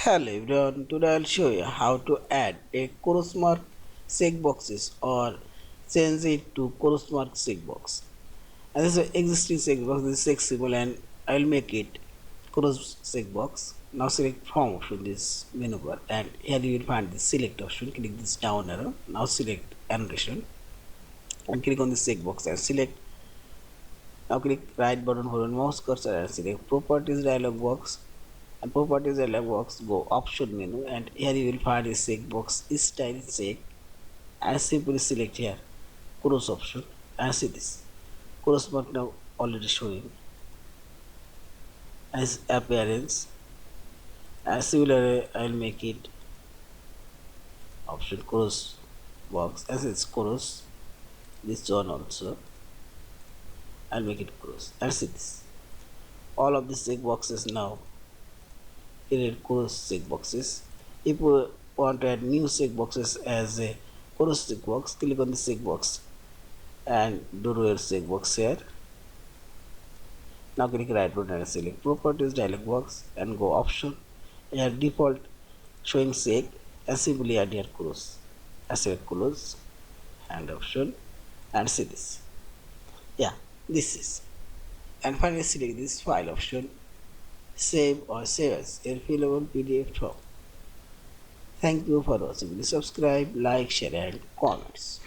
Hello everyone, today I'll show you how to add a cross mark checkboxes or change it to cross mark checkbox. And this is an existing checkbox, this is check symbol and I'll make it cross checkbox. Now select from option this menu bar and here you will find the select option, click this down arrow, now select annotation and click on the checkbox and select. Now click right button for mouse cursor and select properties dialog box. And properties dialog box, go option menu and here you will find a checkbox style check and simply select here cross option and see this cross mark now already showing as appearance. And similarly I will make it option cross box as it's cross, this one also I'll make it cross and see this all of these checkboxes now create cross checkboxes. If we want to add new checkboxes as a cross checkbox, click on the checkbox and do your checkbox here. Now click right button and select properties dialog box and go option. Here default showing check and simply add here cross. I select close and option and see this. Yeah, this is. And finally select this file option, save or save as a fillable PDF form. Thank you for watching. Please subscribe, like, share and comments.